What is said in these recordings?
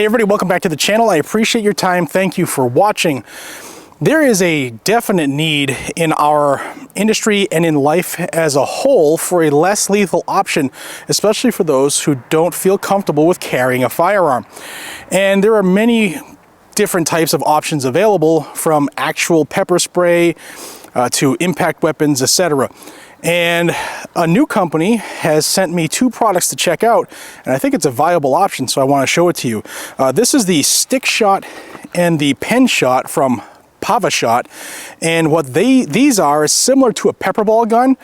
Hey everybody, welcome back to the channel. I appreciate your time. Thank you for watching. There is a definite need in our industry and in life as a whole for a less lethal option, especially for those who don't feel comfortable with carrying a firearm. And there are many different types of options available, from actual pepper spray to impact weapons, etc. And a new company has sent me two products to check out, and I think it's a viable option, so I want to show it to you. This is the stick shot and the pen shot from Pavashot, and what these are is similar to a pepper ball gun,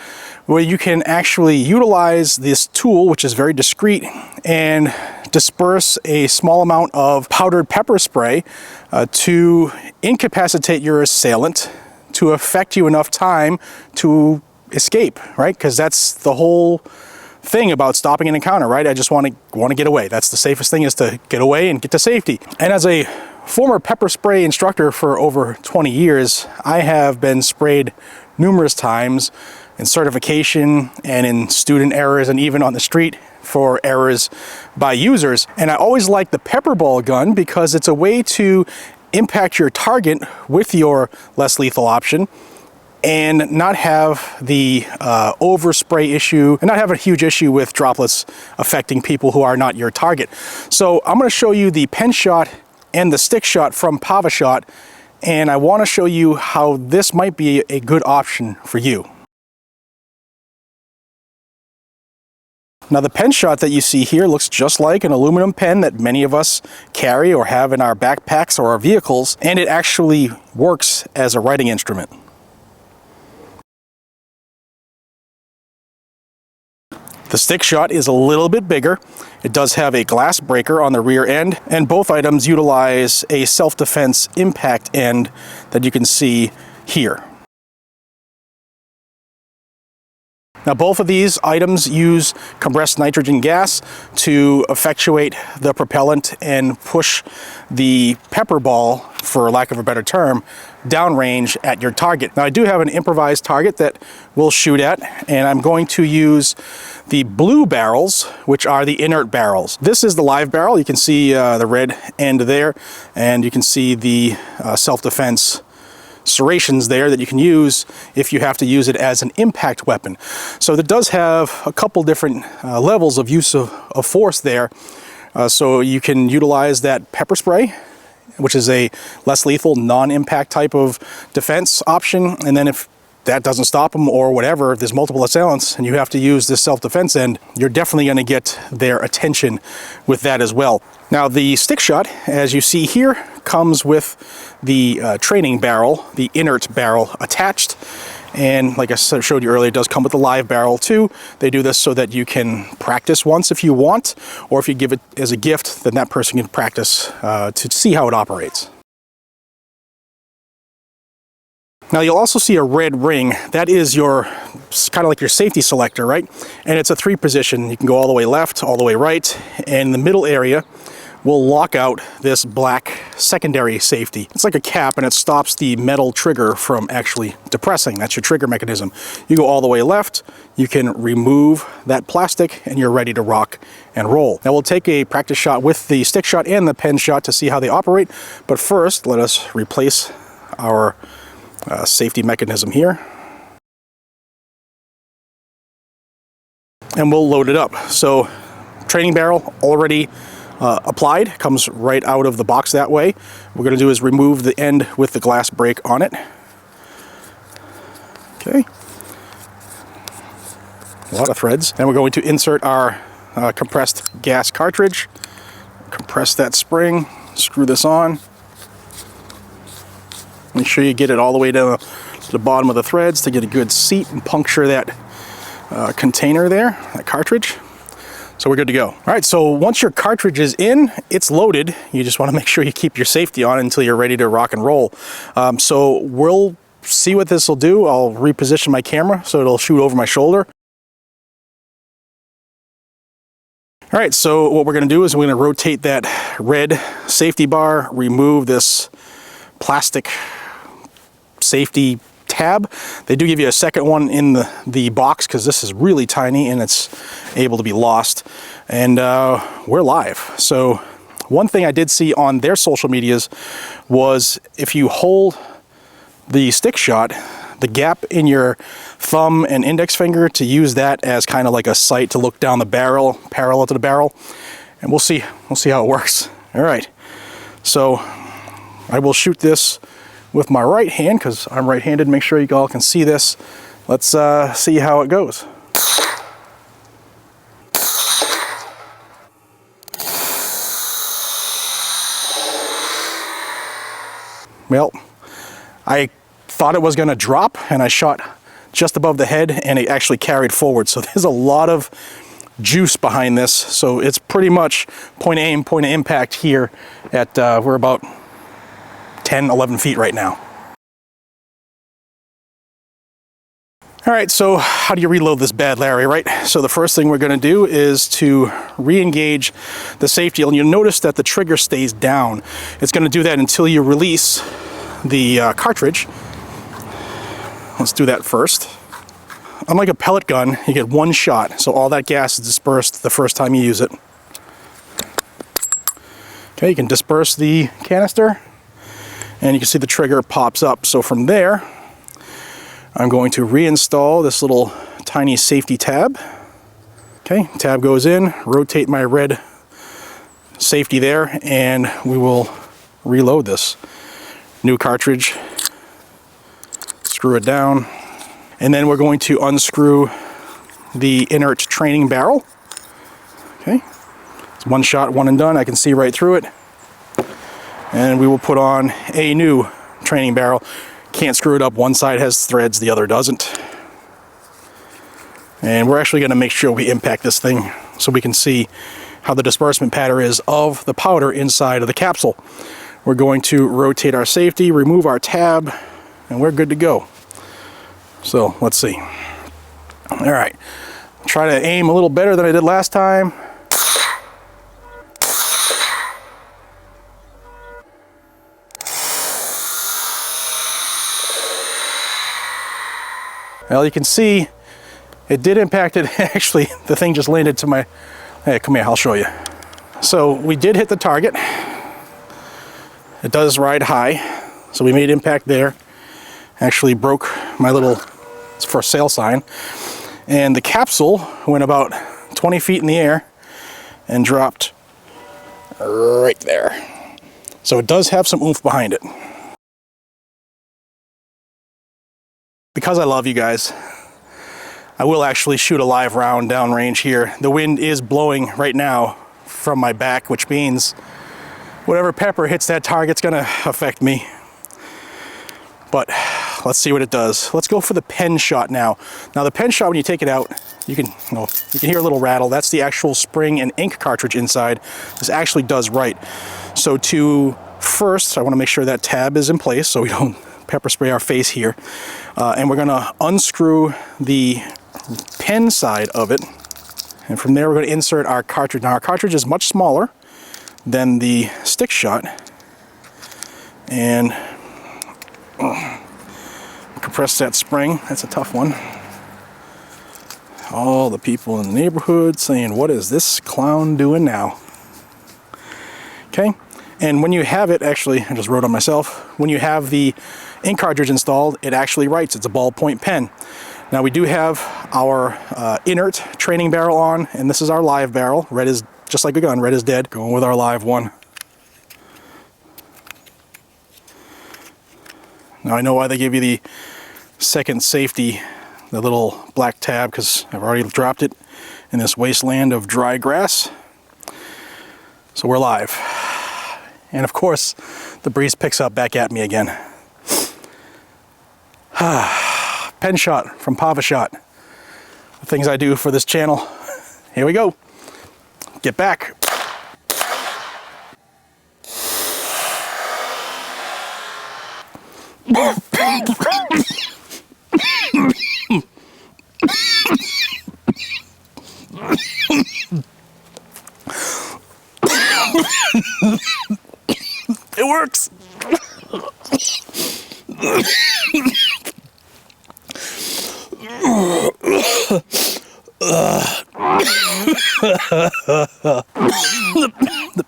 where you can actually utilize this tool, which is very discreet, and disperse a small amount of powdered pepper spray to incapacitate your assailant, to affect you enough time to escape, right? Because that's the whole thing about stopping an encounter, right? I just want to get away. That's the safest thing, is to get away and get to safety. And as a former pepper spray instructor for over 20 years, I have been sprayed numerous times in certification and in student errors and even on the street for errors by users. And I always like the pepper ball gun because it's a way to impact your target with your less lethal option and not have the overspray issue, and not have a huge issue with droplets affecting people who are not your target. So I'm going to show you the pen shot and the stick shot from Pavashot, and I want to show you how this might be a good option for you. Now, the pen shot that you see here looks just like an aluminum pen that many of us carry or have in our backpacks or our vehicles, and it actually works as a writing instrument. The stick shot is a little bit bigger. It does have a glass breaker on the rear end, and both items utilize a self-defense impact end that you can see here. Now, both of these items use compressed nitrogen gas to effectuate the propellant and push the pepper ball, for lack of a better term, downrange at your target. Now, I do have an improvised target that we'll shoot at, and I'm going to use the blue barrels, which are the inert barrels. This is the live barrel. You can see the red end there, and you can see the self-defense serrations there that you can use if you have to use it as an impact weapon. So it does have a couple different levels of use of force there. So you can utilize that pepper spray, which is a less lethal, non-impact type of defense option. And then if that doesn't stop them or whatever, if there's multiple assailants and you have to use this self-defense end, you're definitely going to get their attention with that as well. Now, the stick shot, as you see here, comes with the training barrel, the inert barrel attached. And like I showed you earlier, it does come with a live barrel too. They do this so that you can practice once if you want, or if you give it as a gift, then that person can practice to see how it operates. Now, you'll also see a red ring. That is your kind of like your safety selector, right? And it's a 3-position. You can go all the way left, all the way right, and the middle area will lock out this black secondary safety. It's like a cap, and it stops the metal trigger from actually depressing. That's your trigger mechanism. You go all the way left, you can remove that plastic, and you're ready to rock and roll. Now, we'll take a practice shot with the stick shot and the pen shot to see how they operate, but first, let us replace our safety mechanism here, and we'll load it up. So, training barrel already applied, comes right out of the box that way. What we're going to do is remove the end with the glass break on it. Okay, a lot of threads. Then we're going to insert our compressed gas cartridge, compress that spring, screw this on. Make sure you get it all the way down to the bottom of the threads to get a good seat, and puncture that container there, that cartridge. So we're good to go. All right, so once your cartridge is in, it's loaded. You just want to make sure you keep your safety on until you're ready to rock and roll. So we'll see what this will do. I'll reposition my camera so it'll shoot over my shoulder. All right, so what we're going to do is we're going to rotate that red safety bar, remove this plastic safety tab. They do give you a second one in the box because this is really tiny and it's able to be lost. And we're live. So One thing I did see on their social medias was if you hold the stick shot, the gap in your thumb and index finger, to use that as kind of like a sight to look down the barrel, parallel to the barrel, and we'll see how it works. All right, so I will shoot this with my right hand because I'm right-handed. Make sure you all can see this. Let's see how it goes. Well, I thought it was going to drop, and I shot just above the head, and it actually carried forward. So there's a lot of juice behind this. So it's pretty much point aim, point of impact here at, we're about 10, 11 feet right now. All right, so how do you reload this bad Larry, right? So the first thing we're going to do is to re-engage the safety, and you'll notice that the trigger stays down. It's going to do that until you release the cartridge. Let's do that first. Unlike a pellet gun, you get one shot, so all that gas is dispersed the first time you use it. Okay, you can disperse the canister, and you can see the trigger pops up. So from there, I'm going to reinstall this little tiny safety tab. Okay, tab goes in, rotate my red safety there, and we will reload this. New cartridge, screw it down, and then we're going to unscrew the inert training barrel. Okay, it's one shot, one and done. I can see right through it. And we will put on a new training barrel. Can't screw it up. One side has threads, the other doesn't. And we're actually going to make sure we impact this thing so we can see how the disbursement pattern is of the powder inside of the capsule. We're going to rotate our safety, remove our tab, and we're good to go. So let's see. All right, try to aim a little better than I did last time. Well, you can see it did impact it. Actually, the thing just landed to my... Hey, come here, I'll show you. So we did hit the target. It does ride high, so we made impact there. Actually broke my little for sale sign. And the capsule went about 20 feet in the air and dropped right there. So it does have some oomph behind it. Because I love you guys, I will actually shoot a live round downrange here. The wind is blowing right now from my back, which means whatever pepper hits that target's gonna affect me. But let's see what it does. Let's go for the pen shot now. Now the pen shot, when you take it out, you can hear a little rattle. That's the actual spring and ink cartridge inside. This actually does right. So first, I wanna make sure that tab is in place so we don't pepper spray our face here. And we're gonna unscrew the pen side of it. And from there, we're gonna insert our cartridge. Now our cartridge is much smaller than the stick shot. And compress that spring. That's a tough one. All the people in the neighborhood saying, what is this clown doing now? Okay. And when you have it, actually, I just wrote on myself, when you have the ink cartridge installed, it actually writes. It's a ballpoint pen. Now we do have our inert training barrel on, and this is our live barrel. Red is, just like a gun, red is dead. Going with our live one. Now I know why they give you the second safety, the little black tab, because I've already dropped it in this wasteland of dry grass. So we're live. And of course, the breeze picks up back at me again. Pen shot from Pavashot. The things I do for this channel. Here we go. Get back. It works. The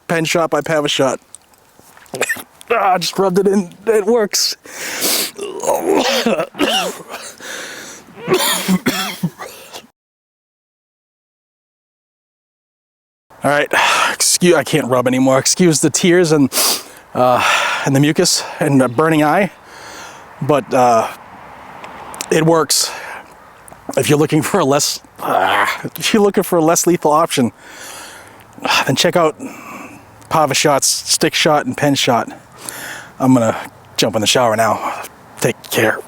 pen shot by Pavashot. I just rubbed it in. It works. All right, I can't rub anymore. Excuse the tears and the mucus and the burning eye, but it works. If you're looking for a less lethal option, then check out Pavashot's stick shot and pen shot. I'm gonna jump in the shower now. Take care.